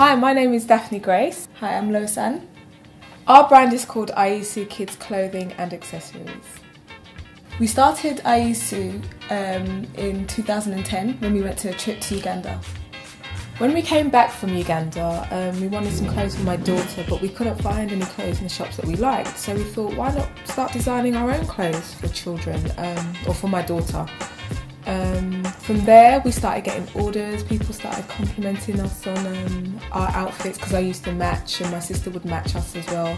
Hi, my name is Daphne Grace. Hi, I'm Losan. Our brand is called Aisu Kids Clothing and Accessories. We started Aisu in 2010 when we went to a trip to Uganda. When we came back from Uganda, we wanted some clothes for my daughter, but we couldn't find any clothes in the shops that we liked. So we thought, why not start designing our own clothes for children, or for my daughter. From there, we started getting orders. People started complimenting us on our outfits because I used to match and my sister would match us as well.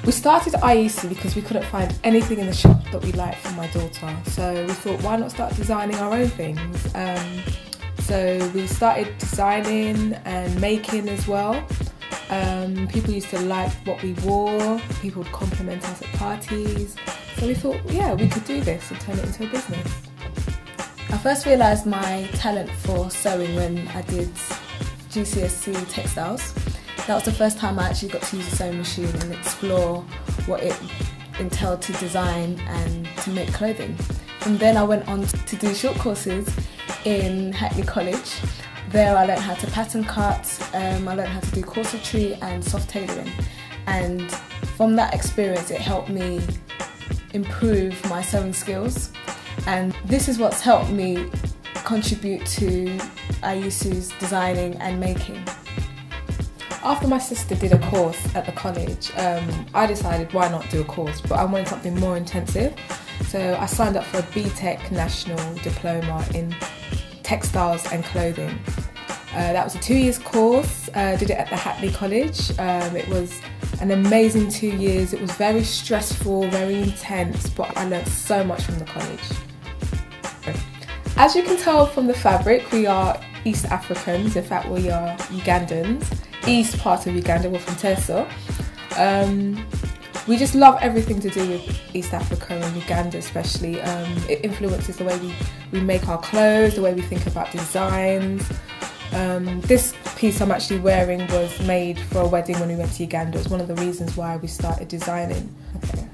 We started Aisu because we couldn't find anything in the shop that we liked for my daughter. So we thought, why not start designing our own things? So we started designing and making as well. People used to like what we wore. People would compliment us at parties. So we thought, yeah, we could do this and turn it into a business. I first realised my talent for sewing when I did GCSE textiles. That was the first time I actually got to use a sewing machine and explore what it entailed to design and to make clothing. From then I went on to do short courses in Hackney College. There I learned how to pattern cut, I learned how to do corsetry and soft tailoring. And from that experience it helped me improve my sewing skills. And this is what's helped me contribute to Aisu's designing and making. After my sister did a course at the college, I decided why not do a course, but I wanted something more intensive. So I signed up for a BTEC National Diploma in Textiles and Clothing. That was a 2 years course, did it at the Hackney College. It was an amazing 2 years. It was very stressful, very intense, but I learned so much from the college. As you can tell from the fabric, we are East Africans. In fact, we are Ugandans. East part of Uganda, we're from Teso. We just love everything to do with East Africa and Uganda especially. It influences the way we make our clothes, the way we think about designs. This piece I'm actually wearing was made for a wedding when we went to Uganda. It's one of the reasons why we started designing. Okay.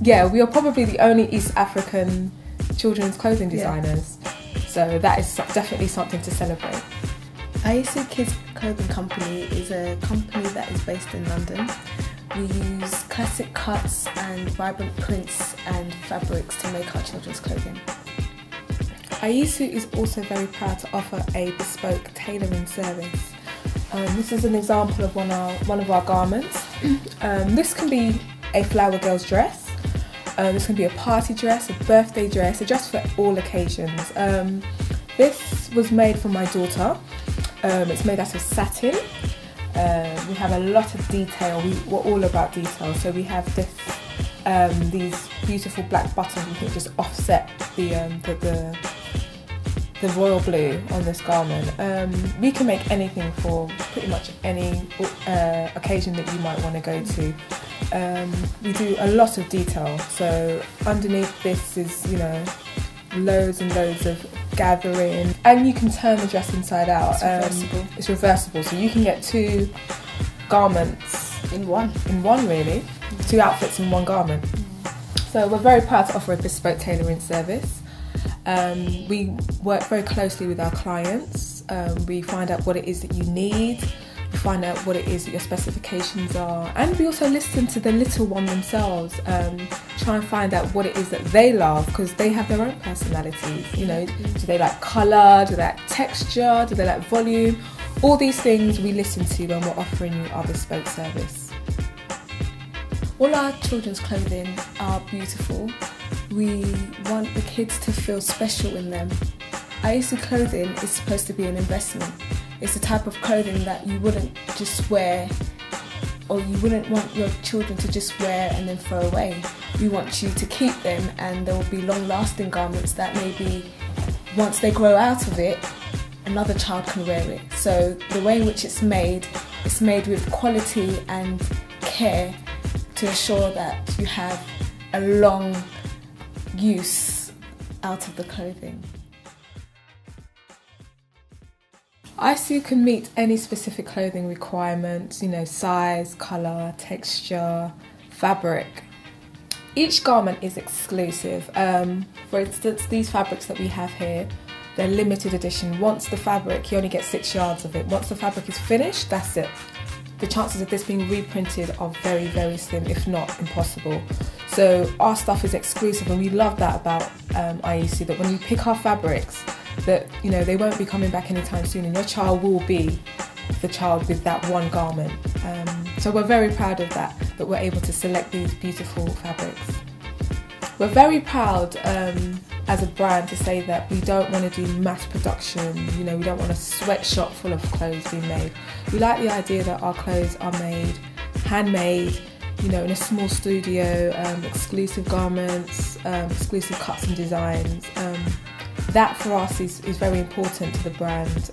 Yeah, we are probably the only East African children's clothing designers. So that is definitely something to celebrate. Aisu Kids Clothing Company is a company that is based in London. We use classic cuts and vibrant prints and fabrics to make our children's clothing. Aisu is also very proud to offer a bespoke tailoring service. This is an example of one of our garments. This can be a flower girl's dress. This can be a party dress, a birthday dress, a dress for all occasions. This was made for my daughter. It's made out of satin. We have a lot of detail. We're all about detail. So we have these beautiful black buttons. We can just offset the royal blue on this garment. We can make anything for pretty much any occasion that you might want to go to. We do a lot of detail. So underneath this is, you know, loads and loads of gathering, and you can turn the dress inside out. It's reversible, so you can get two garments in one really. Two outfits in one garment. So we're very proud to offer a bespoke tailoring service. We work very closely with our clients. We find out what it is that you need. We find out what it is that your specifications are, and we also listen to the little one themselves. Try and find out what it is that they love, because they have their own personalities. You know, do they like colour? Do they like texture? Do they like volume? All these things we listen to when we're offering you our bespoke service. All our children's clothing are beautiful. We want the kids to feel special in them. Aisu clothing is supposed to be an investment. It's the type of clothing that you wouldn't just wear, or you wouldn't want your children to just wear and then throw away. We want you to keep them, and there will be long-lasting garments that maybe once they grow out of it, another child can wear it. So the way in which it's made with quality and care to ensure that you have a long use out of the clothing. Aisu can meet any specific clothing requirements, you know, size, colour, texture, fabric. Each garment is exclusive. For instance, these fabrics that we have here, They're limited edition. Once the fabric, you only get 6 yards of it. Once the fabric is finished, that's it. The chances of this being reprinted are very, very slim, if not impossible. So our stuff is exclusive, and we love that about Aisu, that when you pick our fabrics, that they won't be coming back anytime soon, and your child will be the child with that one garment. So we're very proud of that we're able to select these beautiful fabrics. We're very proud as a brand to say that we don't want to do mass production. We don't want a sweatshop full of clothes being made. We like the idea that our clothes are made, handmade, in a small studio, exclusive garments, exclusive cuts and designs. That for us is very important to the brand.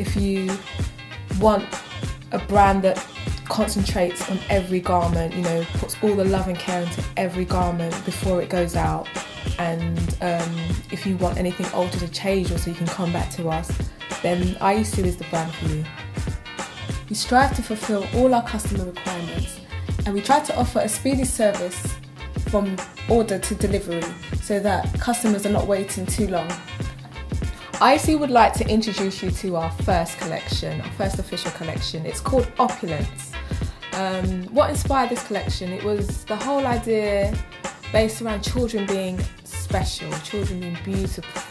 If you want a brand that concentrates on every garment, puts all the love and care into every garment before it goes out, and if you want anything altered or changed, or so you can come back to us, then Aisu is the brand for you. We strive to fulfill all our customer requirements, and we try to offer a speedy service from order to delivery so that customers are not waiting too long. Aisu would like to introduce you to our first collection, our first official collection. It's called Opulence. What inspired this collection? It was the whole idea based around children being special, children being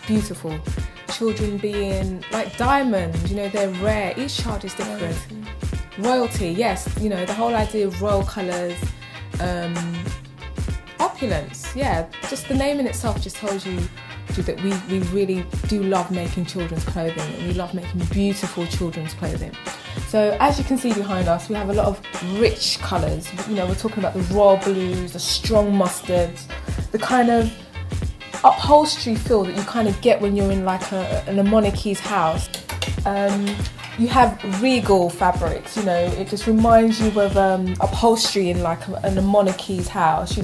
beautiful, children being like diamonds, they're rare, each child is different. Royalty, yes, the whole idea of royal colours, opulence, yeah, just the name in itself just tells you that we really do love making children's clothing, and we love making beautiful children's clothing. So as you can see behind us, we have a lot of rich colours. We're talking about the royal blues, the strong mustards, the kind of upholstery feel that you kind of get when you're in like a monarchy's house. You have regal fabrics, it just reminds you of upholstery in like a monarchy's house,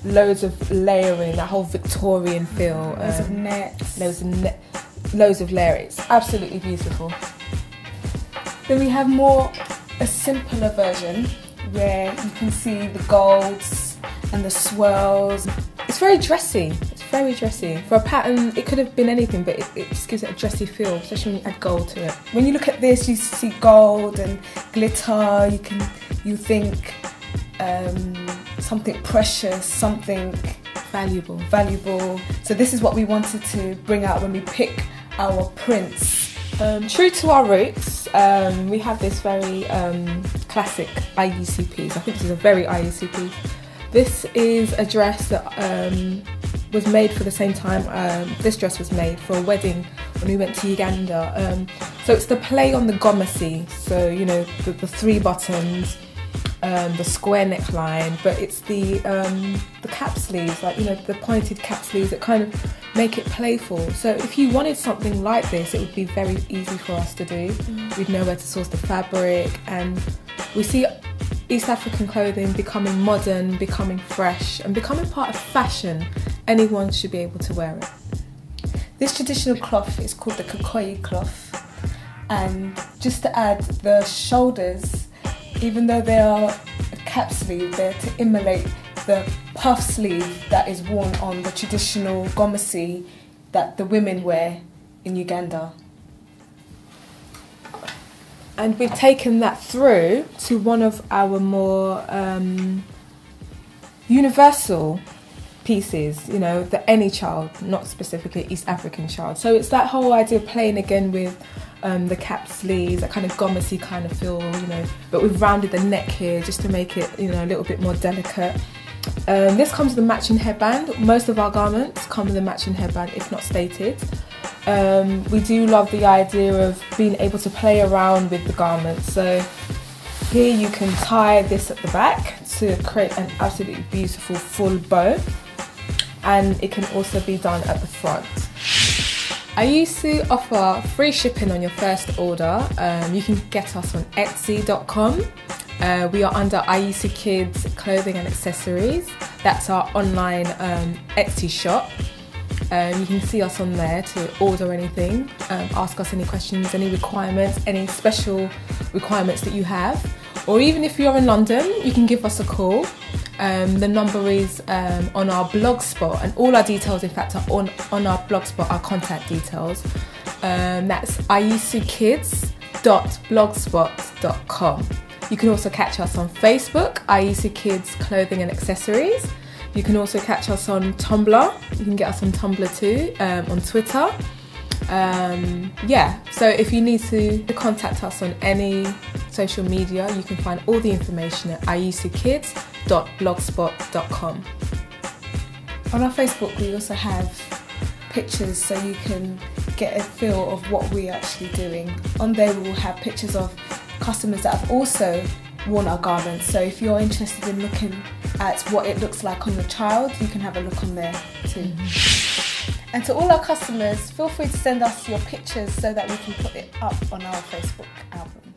loads of layering, that whole Victorian feel. Loads of nets. Loads of layer. It's absolutely beautiful. Then we have a simpler version where you can see the golds and the swirls. It's very dressy. Very dressy. For a pattern, it could have been anything, but it just gives it a dressy feel, especially when you add gold to it. When you look at this, you see gold and glitter. You think something precious, something valuable. So this is what we wanted to bring out when we pick our prints. True to our roots, we have this very classic Aisu piece. I think this is a very Aisu piece. This is a dress that was made for the same time this dress was made for a wedding when we went to Uganda. So it's the play on the gomesi, so the 3 buttons, the square neckline, but it's the cap sleeves, like the pointed cap sleeves that kind of make it playful. So if you wanted something like this, it would be very easy for us to do. We'd know where to source the fabric, and we see East African clothing becoming modern, becoming fresh, and becoming part of fashion. Anyone should be able to wear it. This traditional cloth is called the Kikoyi cloth, and just to add, the shoulders, even though they are a cap sleeve, they're to emulate the puff sleeve that is worn on the traditional gomesi that the women wear in Uganda. And we've taken that through to one of our more universal pieces, that any child, not specifically East African child. So it's that whole idea of playing again with the cap sleeves, that kind of gomesi kind of feel, but we've rounded the neck here just to make it, a little bit more delicate. This comes with a matching headband. Most of our garments come with a matching headband, if not stated. We do love the idea of being able to play around with the garments. So here you can tie this at the back to create an absolutely beautiful full bow, and it can also be done at the front. I used to offer free shipping on your first order. You can get us on Etsy.com. We are under Aisu Kids Clothing and Accessories. That's our online Etsy shop. You can see us on there to order anything, ask us any questions, any requirements, any special requirements that you have. Or even if you're in London, you can give us a call. The number is on our blogspot, and all our details, in fact, are on our blogspot, our contact details. That's aisukids.blogspot.com. You can also catch us on Facebook, Aisu Kids Clothing and Accessories. You can also catch us on Tumblr. You can get us on Tumblr too, on Twitter. So if you need to contact us on any social media, you can find all the information at aisukids.blogspot.com. On our Facebook, we also have pictures so you can get a feel of what we're actually doing. On there, we will have pictures of customers that have also worn our garments. So if you're interested in looking at what it looks like on your child, you can have a look on there too. And to all our customers, feel free to send us your pictures so that we can put it up on our Facebook album.